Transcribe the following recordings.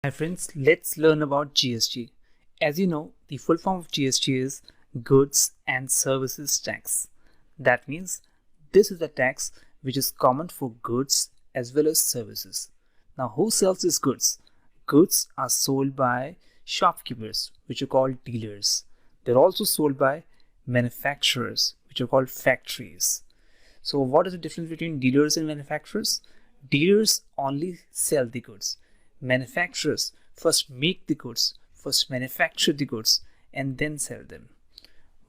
Hi friends, let's learn about GST. As you know, the full form of GST is Goods and Services Tax. That means this is a tax which is common for goods as well as services. Now, who sells these goods? Goods are sold by shopkeepers, which are called dealers. They're also sold by manufacturers, which are called factories. So, what is the difference between dealers and manufacturers? Dealers only sell the goods. Manufacturers first make the goods, first manufacture the goods, and then sell them.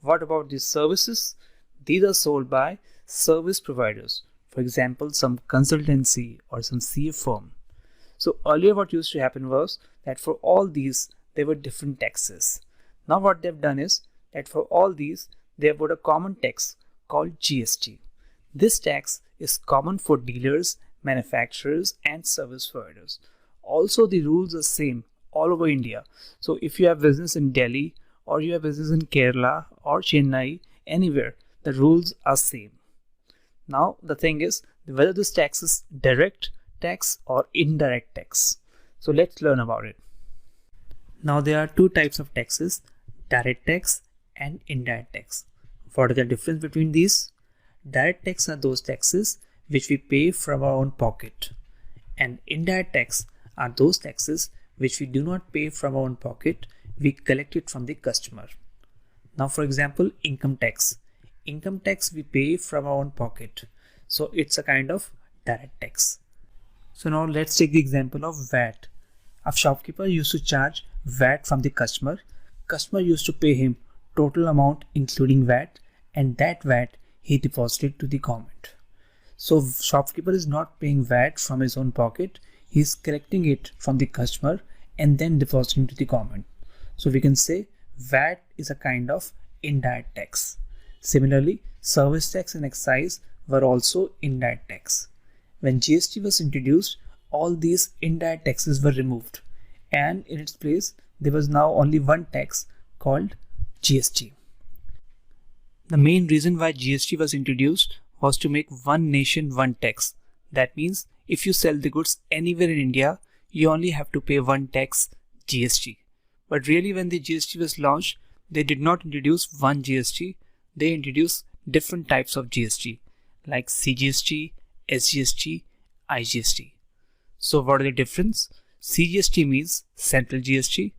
What about these services? These are sold by service providers. For example, some consultancy or some CA firm. So earlier what used to happen was that for all these there were different taxes. Now what they've done is that for all these they have put a common tax called GST. This tax is common for dealers, manufacturers, and service providers. Also, the rules are same all over India. So if you have business in Delhi or you have business in Kerala or Chennai, anywhere, the rules are same. Now the thing is whether this tax is direct tax or indirect tax. So let's learn about it. Now there are two types of taxes, direct tax and indirect tax. What is the difference between these? Direct tax are those taxes which we pay from our own pocket, and indirect tax are those taxes which we do not pay from our own pocket, we collect it from the customer. Now for example, income tax. Income tax we pay from our own pocket, so it's a kind of direct tax. So now let's take the example of VAT. A shopkeeper used to charge VAT from the customer. Customer used to pay him total amount including VAT, and that VAT he deposited to the government. So shopkeeper is not paying VAT from his own pocket, he is collecting it from the customer and then depositing to the government. So we can say VAT is a kind of indirect tax. Similarly, service tax and excise were also indirect tax. When GST was introduced, all these indirect taxes were removed, and in its place there was now only one tax called GST. The main reason why GST was introduced was to make one nation, one tax. That means if you sell the goods anywhere in India, you only have to pay one tax, GST. But really when the GST was launched, they did not introduce one GST, they introduced different types of GST like CGST, SGST, IGST. So what are the difference? CGST means central GST,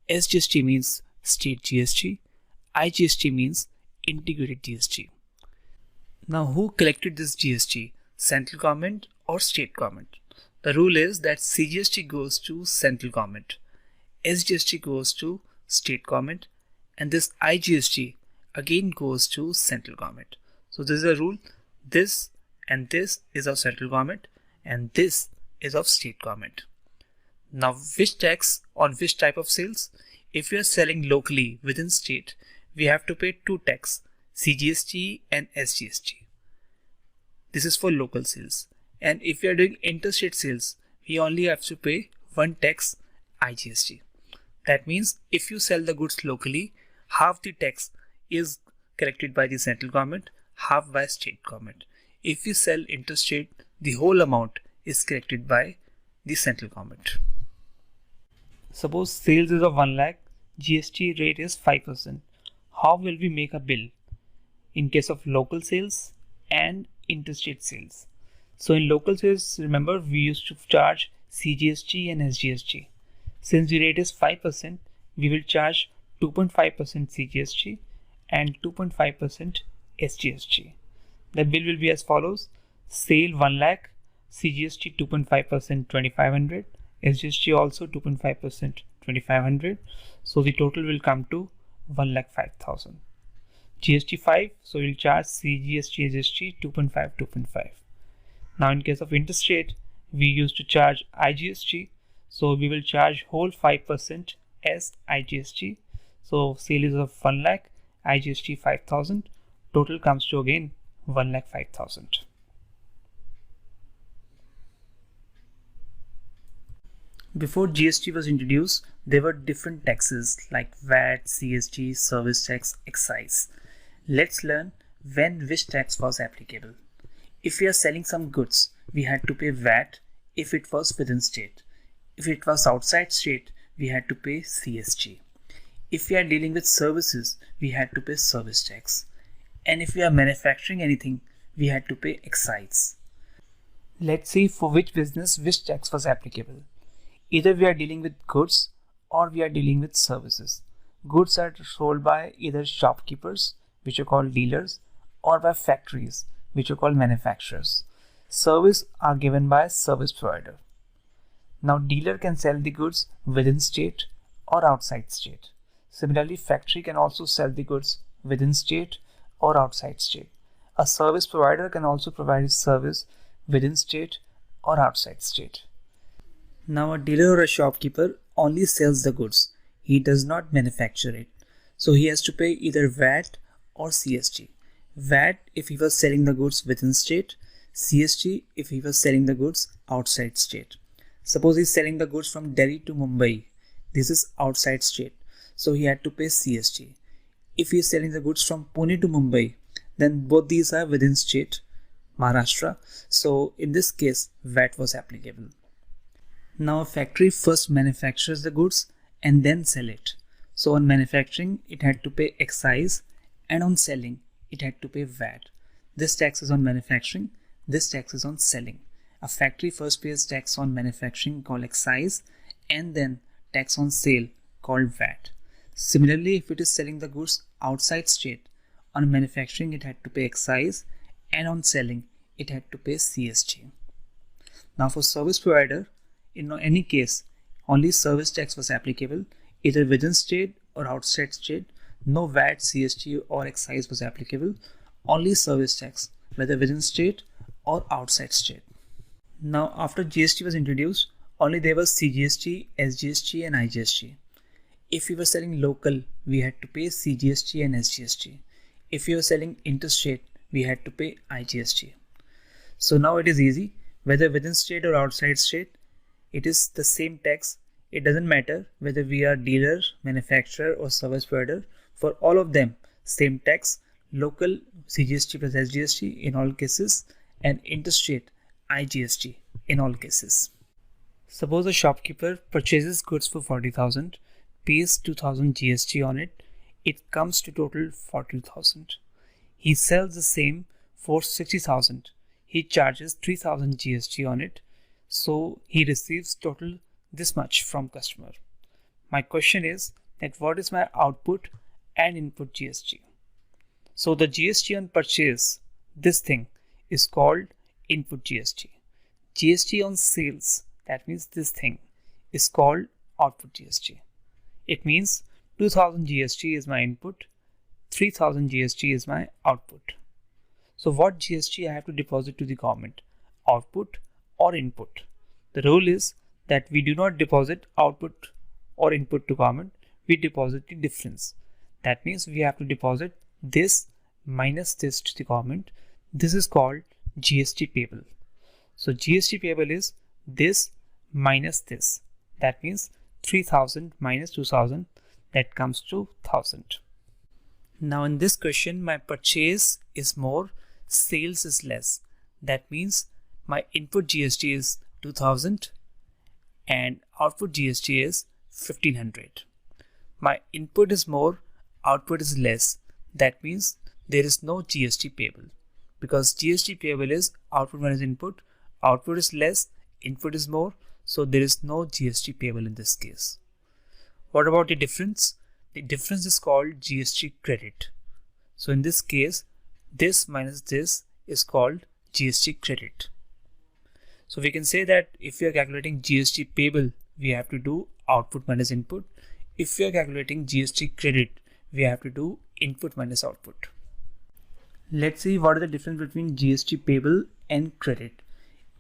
SGST means state GST, IGST means integrated GST. Now who collected this GST? Central government or state government? The rule is that CGST goes to central government, SGST goes to state government, and this IGST again goes to central government. So this is a rule. This and this is of central government and this is of state government. Now which tax on which type of sales? If we are selling locally within state, we have to pay two tax, CGST and SGST. This is for local sales. And if we are doing interstate sales, we only have to pay one tax, IGST. That means if you sell the goods locally, half the tax is collected by the central government, half by state government. If you sell interstate, the whole amount is collected by the central government. Suppose sales is of 1 lakh, GST rate is 5%. How will we make a bill in case of local sales and interstate sales? So in local sales, remember we used to charge CGST and SGST. Since the rate is 5%, we will charge 2.5% CGST and 2.5% SGST. The bill will be as follows: sale 1 lakh, CGST 2.5% 2500, SGST also 2.5% 2500. So the total will come to 1,05,000. GST 5, so we'll charge CGST, SGST 2.5. Now in case of interstate, we used to charge IGST, so we will charge whole 5% as IGST. So sale is of 1 lakh, IGST 5,000, total comes to again 1,05,000. Before GST was introduced, there were different taxes like VAT, CST, service tax, excise. Let's learn when which tax was applicable. If we are selling some goods, we had to pay VAT if it was within state. If it was outside state, we had to pay CST. If we are dealing with services, we had to pay service tax. And if we are manufacturing anything, we had to pay excise. Let's see for which business which tax was applicable. Either we are dealing with goods or we are dealing with services. Goods are sold by either shopkeepers, which are called dealers, or by factories, which are called manufacturers. Service are given by service provider. Now dealer can sell the goods within state or outside state. Similarly, factory can also sell the goods within state or outside state. A service provider can also provide his service within state or outside state. Now a dealer or a shopkeeper only sells the goods. He does not manufacture it. So he has to pay either VAT or CST. VAT if he was selling the goods within state, CST if he was selling the goods outside state. Suppose he's selling the goods from Delhi to Mumbai. This is outside state. So he had to pay CST. If he is selling the goods from Pune to Mumbai, then both these are within state, Maharashtra. So in this case, VAT was applicable. Now a factory first manufactures the goods and then sell it. So on manufacturing, it had to pay excise, and on selling, it had to pay VAT. This tax is on manufacturing, this tax is on selling. A factory first pays tax on manufacturing called excise, and then tax on sale called VAT. Similarly, if it is selling the goods outside state, on manufacturing it had to pay excise, and on selling it had to pay CST. Now for service provider, in any case, only service tax was applicable, either within state or outside state. No VAT, CST or excise was applicable, only service tax, whether within state or outside state. Now after GST was introduced, only there was CGST, SGST and IGST. If we were selling local, we had to pay CGST and SGST. If we were selling interstate, we had to pay IGST. So now it is easy, whether within state or outside state, it is the same tax. It doesn't matter whether we are dealer, manufacturer or service provider. For all of them, same tax, local CGST plus SGST in all cases, and interstate IGST in all cases. Suppose a shopkeeper purchases goods for 40,000, pays 2,000 GST on it, it comes to total 40,000. He sells the same for 60,000. He charges 3,000 GST on it, so he receives total this much from customer. My question is that what is my output and input GST? So the GST on purchase, this thing, is called input GST. GST on sales, that means this thing, is called output GST. It means 2,000 GST is my input, 3,000 GST is my output. So what GST I have to deposit to the government, output or input? The rule is that we do not deposit output or input to government, we deposit the difference. That means we have to deposit this minus this to the government. This is called GST Payable. So GST Payable is this minus this. That means 3,000 minus 2,000, that comes to 1,000. Now in this question, my purchase is more, sales is less. That means my input GST is 2,000 and output GST is 1,500. My input is more, output is less. That means there is no GST payable, because GST payable is output minus input. Output is less, input is more, so there is no GST payable in this case. What about the difference? The difference is called GST credit. So in this case, this minus this is called GST credit. So we can say that if we are calculating GST payable, we have to do output minus input. If we are calculating GST credit, we have to do input minus output. Let's see what is the difference between GST payable and credit.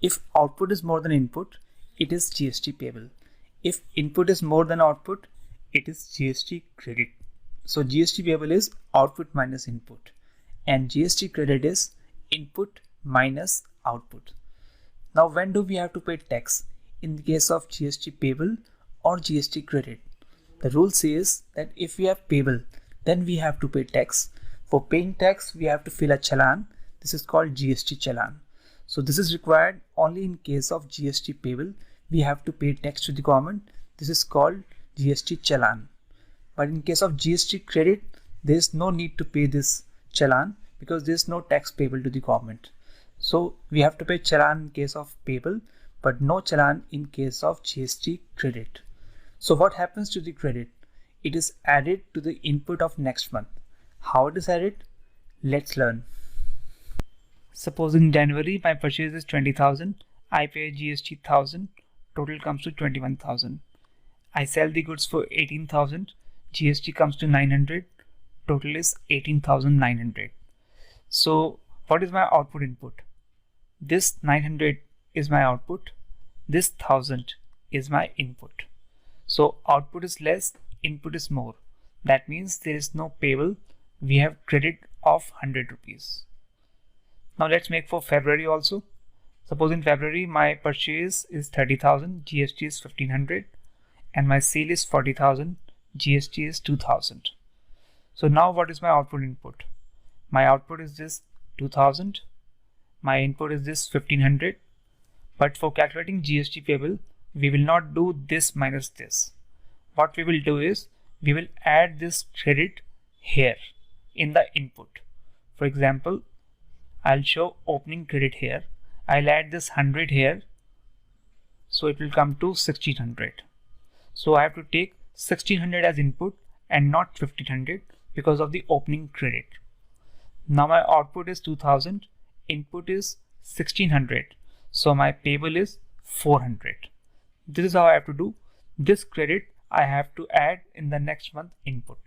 If output is more than input, it is GST payable. If input is more than output, it is GST credit. So GST payable is output minus input, and GST credit is input minus output. Now when do we have to pay tax? In the case of GST payable or GST credit, the rule says that if we have payable, then we have to pay tax. For paying tax, we have to fill a challan. This is called GST challan. So this is required only in case of GST payable, we have to pay tax to the government. This is called GST challan. But in case of GST credit, there is no need to pay this challan because there is no tax payable to the government. So we have to pay challan in case of payable, but no challan in case of GST credit. So what happens to the credit? It is added to the input of next month. How it is added? Let's learn. Suppose in January my purchase is 20,000, I pay GST 1,000, total comes to 21,000. I sell the goods for 18,000, GST comes to 900, total is 18,900. So what is my output input? This 900 is my output, this 1,000 is my input. So output is less, input is more. That means there is no payable, we have credit of 100 rupees. Now let's make for February also. Suppose in February my purchase is 30,000, GST is 1,500, and my sale is 40,000, GST is 2,000. So now what is my output input? My output is this 2,000, my input is this 1,500, but for calculating GST payable, we will not do this minus this. What we will do is, we will add this credit here in the input. For example, I'll show opening credit here. I'll add this 100 here, so it will come to 1,600. So I have to take 1,600 as input and not 1,500 because of the opening credit. Now my output is 2,000, input is 1,600, so my payable is 400. This is how I have to do. This credit I have to add in the next month input.